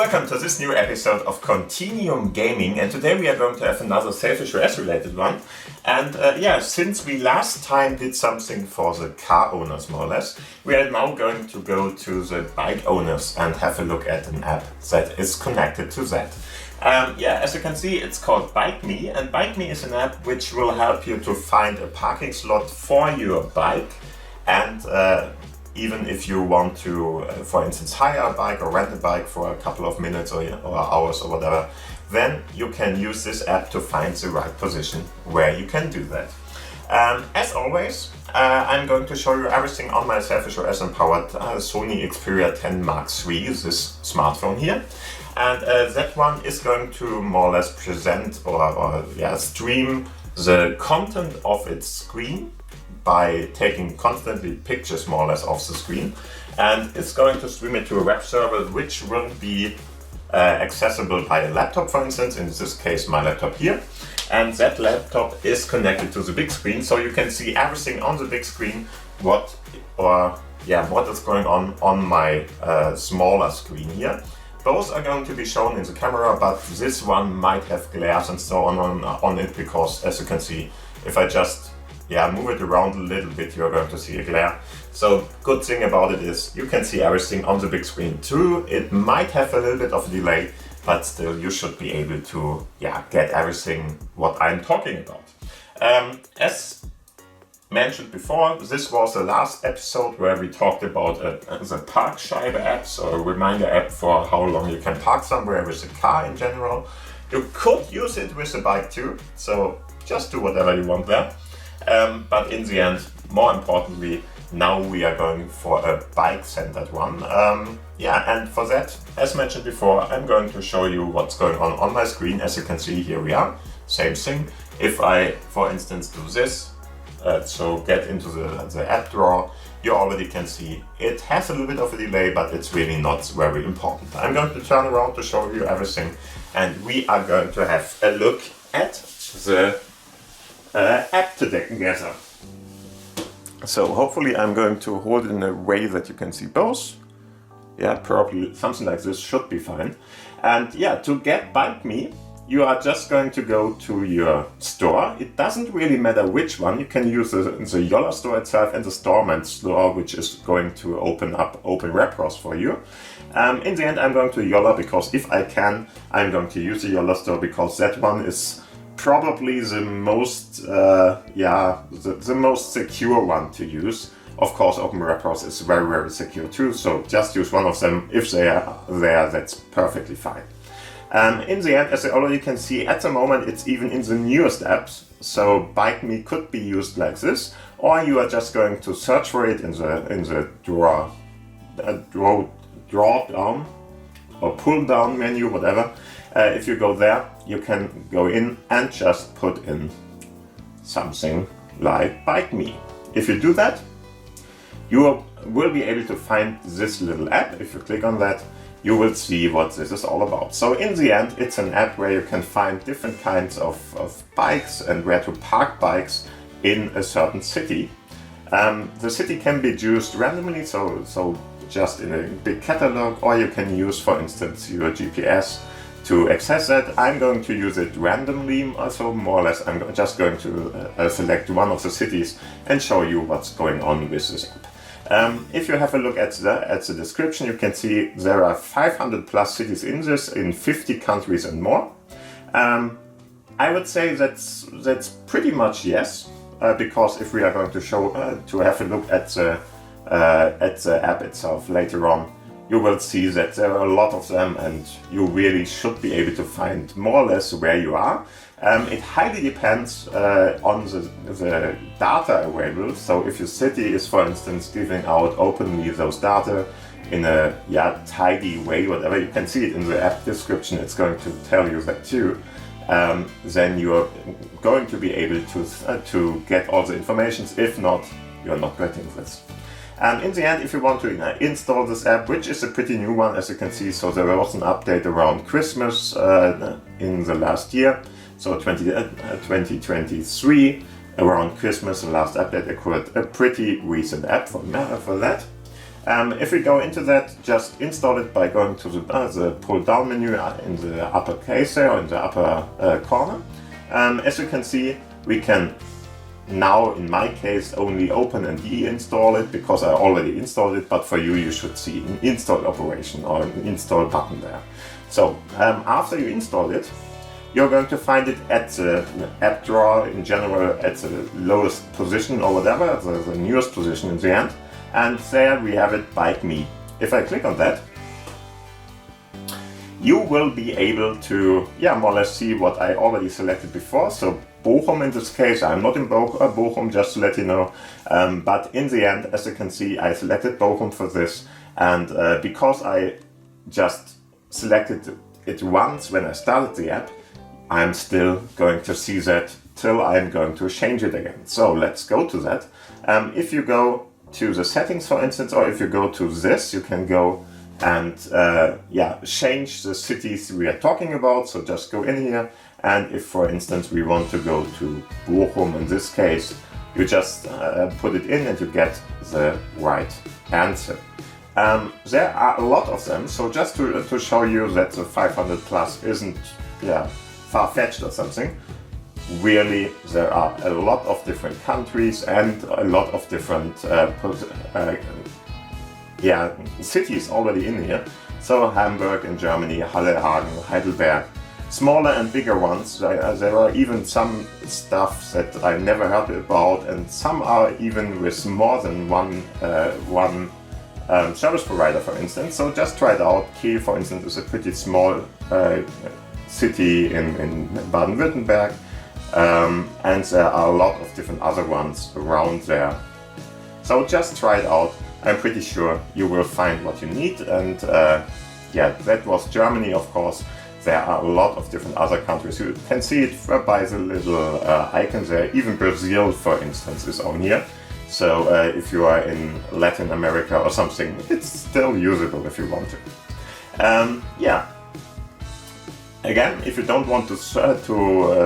Welcome to this new episode of Continuum Gaming, and today we are going to have another Sailfish OS related one. And since we last time did something for the car owners more or less, we are now going to go to the bike owners and have a look at an app that is connected to that. As you can see, it's called BikeMe, and BikeMe is an app which will help you to find a parking slot for your bike. And even if you want to, for instance, hire a bike or rent a bike for a couple of minutes or hours or whatever, then you can use this app to find the right position where you can do that. As always, I'm going to show you everything on my Sailfish OS empowered Sony Xperia 10 Mark III, this smartphone here. And that one is going to more or less present or stream the content of its screen by taking constantly pictures more or less off the screen, and it's going to stream it to a web server which will be accessible by a laptop, for instance, in this case my laptop here, and that laptop is connected to the big screen, so you can see everything on the big screen what is going on my smaller screen here. Both are going to be shown in the camera, but this one might have glares and so on it, because as you can see, if I just move it around a little bit, you're going to see a glare. So good thing about it is you can see everything on the big screen too. It might have a little bit of a delay, but still you should be able to get everything what I'm talking about. As mentioned before, this was the last episode where we talked about the Parkscheibe app, so a reminder app for how long you can park somewhere with a car in general. You could use it with a bike too, so just do whatever you want there. But in the end, more importantly, now we are going for a bike-centered one. And for that, as mentioned before, I'm going to show you what's going on my screen. As you can see, here we are, same thing. If I, for instance, do this, so get into the app drawer, you already can see it has a little bit of a delay, but it's really not very important. I'm going to turn around to show you everything, and we are going to have a look at the app together. So hopefully I'm going to hold it in a way that you can see both. Probably something like this should be fine. And to get BikeMe, you are just going to go to your store. It doesn't really matter which one. You can use the Jolla store itself and the Storman store, which is going to open up OpenRepos for you. In the end, I'm going to Jolla because if I can, I'm going to use the Jolla store because that one is probably the most the most secure one to use. Of course, OpenRepos is very, very secure too, so just use one of them. If they are there, that's perfectly fine. In the end, as you already can see, at the moment it's even in the newest apps, so BikeMe could be used like this, or you are just going to search for it in the draw down or pull down menu, whatever. If you go there, you can go in and just put in something like BikeMe. If you do that, you will be able to find this little app. If you click on that, you will see what this is all about. So in the end, it's an app where you can find different kinds of bikes and where to park bikes in a certain city. The city can be used randomly, so just in a big catalog, or you can use, for instance, your GPS to access that. I'm going to use it randomly, so more or less I'm just going to select one of the cities and show you what's going on with this app. If you have a look at the description, you can see there are 500 plus cities in this, in 50 countries and more. I would say that's pretty much yes, because if we are going to have a look at the app itself later on, you will see that there are a lot of them, and you really should be able to find more or less where you are. It highly depends on the data available. So if your city is, for instance, giving out openly those data in a tidy way, whatever, you can see it in the app description, it's going to tell you that too. Then you're going to be able to get all the information. If not, you're not getting this. In the end, if you want to install this app, which is a pretty new one, as you can see, so there was an update around Christmas in the last year, so 2023, around Christmas, the last update occurred, a pretty recent app for that. If we go into that, just install it by going to the pull down menu in the upper case there, or in the upper corner. As you can see, we can now, in my case, only open and de-install it because I already installed it, but for you, you should see an install operation or an install button there. So after you install it, you're going to find it at the app drawer in general at the lowest position or whatever, the newest position in the end. And there we have it, BikeMe. If I click on that, you will be able to, more or less see what I already selected before. So Bochum in this case, I'm not in Bochum, just to let you know. But in the end, as you can see, I selected Bochum for this. And because I just selected it once when I started the app, I'm still going to see that till I'm going to change it again. So let's go to that. If you go to the settings, for instance, or if you go to this, you can go and change the cities we are talking about. So just go in here, and if, for instance, we want to go to Bochum in this case, you just put it in and you get the right answer. There are a lot of them, so just to show you that the 500 plus isn't far-fetched or something. Really, there are a lot of different countries and a lot of different cities already in here. So Hamburg in Germany, Halle, Hagen, Heidelberg, smaller and bigger ones. There are even some stuff that I never heard about, and some are even with more than one service provider, for instance. So just try it out. Kiel, for instance, is a pretty small city in Baden-Württemberg, and there are a lot of different other ones around there. So just try it out. I'm pretty sure you will find what you need. And that was Germany, of course. There are a lot of different other countries. You can see it by the little icons there. Even Brazil, for instance, is on here. So if you are in Latin America or something, it's still usable if you want to. Again, if you don't want to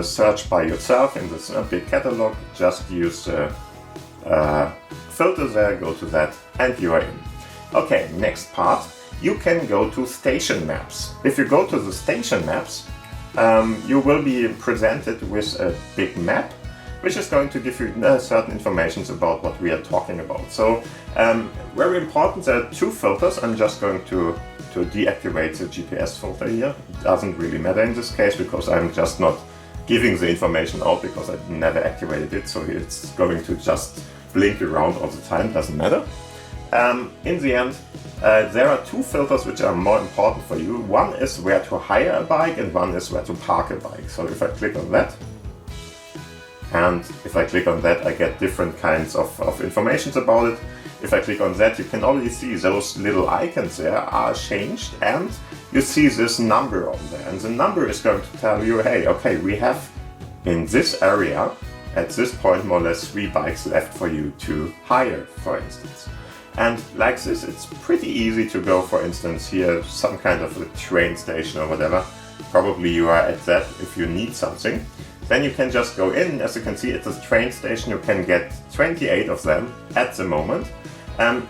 search by yourself in this big catalog, just use filter there, go to that, and you are in. Okay, next part. You can go to station maps. If you go to the station maps, you will be presented with a big map, which is going to give you certain information about what we are talking about. So, very important, there are two filters. I'm just going to deactivate the GPS filter here. It doesn't really matter in this case because I'm just not giving the information out because I never activated it, so it's going to just blink around all the time, doesn't matter. In the end, there are two filters which are more important for you. One is where to hire a bike and one is where to park a bike. So if I click on that, and if I click on that, I get different kinds of information about it. If I click on that, you can already see those little icons there are changed, and you see this number on there. And the number is going to tell you, hey, okay, we have in this area, at this point, more or less 3 bikes left for you to hire, for instance. And like this, it's pretty easy to go, for instance, here, some kind of a train station or whatever. Probably you are at that if you need something. Then you can just go in. As you can see, at this train station, you can get 28 of them at the moment.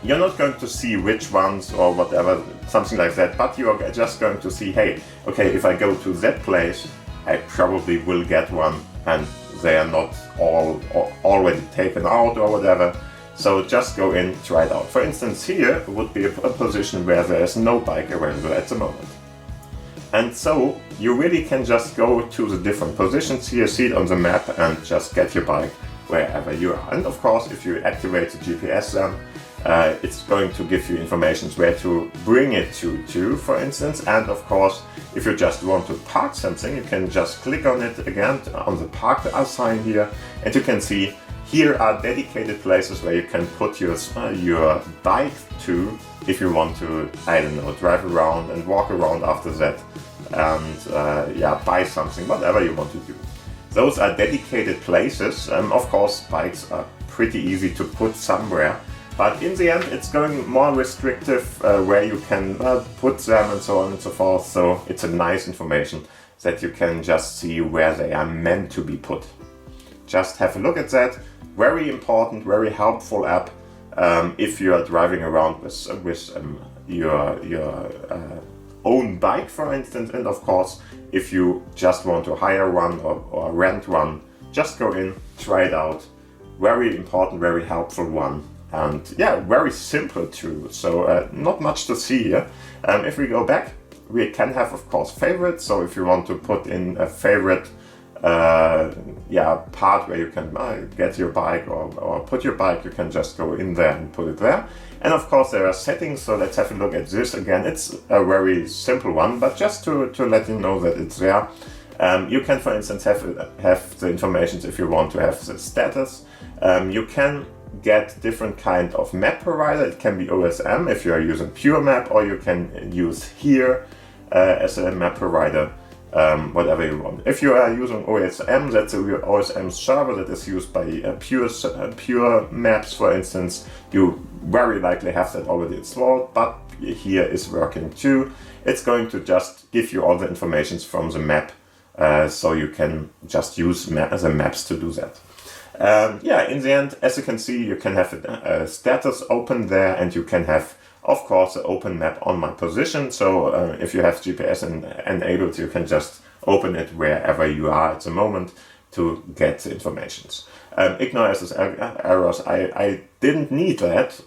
You're not going to see which ones or whatever, something like that, but you are just going to see, hey, okay, if I go to that place, I probably will get one, and they are not all already taken out or whatever. So just go in, try it out. For instance, here would be a position where there is no bike available at the moment. And so you really can just go to the different positions here, see it on the map, and just get your bike wherever you are. And of course, if you activate the GPS then, it's going to give you information where to bring it to, for instance. And of course, if you just want to park something, you can just click on it again on the park sign here, and you can see here are dedicated places where you can put your bike to if you want to, I don't know, drive around and walk around after that and buy something, whatever you want to do. Those are dedicated places. Of course, bikes are pretty easy to put somewhere, but in the end it's going more restrictive where you can put them and so on and so forth. So it's a nice information that you can just see where they are meant to be put. Just have a look at that. Very important, very helpful app. if you are driving around with your own bike, for instance. And of course, if you just want to hire one or rent one, just go in, try it out. Very important, very helpful one. And yeah, very simple too. So not much to see here. If we go back, we can have, of course, favorites. So if you want to put in a favorite part where you can get your bike or put your bike, you can just go in there and put it there. And of course there are settings, so let's have a look at this again. It's a very simple one, but just to let you know that it's there. You can, for instance, have the information if you want to have the status. You can get different kind of map provider. It can be OSM if you are using pure map, or you can use here as a map provider. Whatever you want. If you are using OSM, that's a OSM server that is used by pure maps, for instance. You very likely have that already installed, but here is working too. It's going to just give you all the information from the map, so you can just use the maps to do that. In the end, as you can see, you can have a status open there, and you can have, of course, an open map on my position. So if you have GPS enabled, you can just open it wherever you are at the moment to get information. Ignore SS errors. I didn't need that.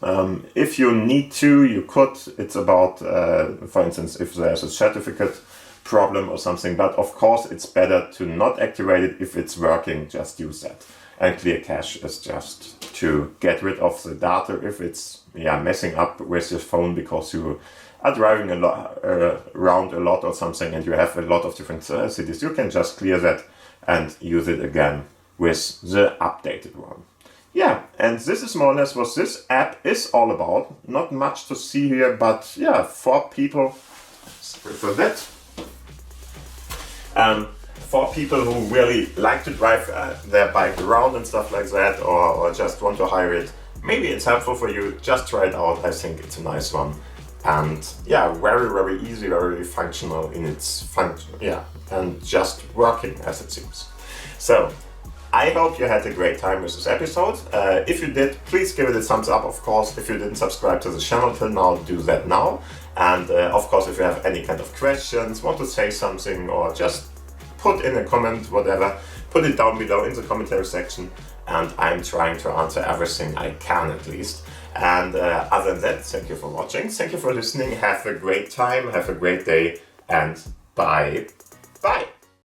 If you need to, you could. It's about, for instance, if there's a certificate problem or something. But of course, it's better to not activate it. If it's working, just use that. And clear cache is just to get rid of the data if it's messing up with your phone because you are driving around a lot or something and you have a lot of different cities. You can just clear that and use it again with the updated one. Yeah, and this is more or less what this app is all about. Not much to see here, but for people, for that. For people who really like to drive their bike around and stuff like that, or just want to hire it, maybe it's helpful for you. Just try it out. I think it's a nice one. And very, very easy, very functional in its function. And just working as it seems. So, I hope you had a great time with this episode. If you did, please give it a thumbs up, of course. If you didn't subscribe to the channel till now, do that now. And of course, if you have any kind of questions, want to say something, or just put in a comment, whatever, put it down below in the commentary section, and I'm trying to answer everything I can at least. And other than that, thank you for watching, thank you for listening, have a great time, have a great day, and bye.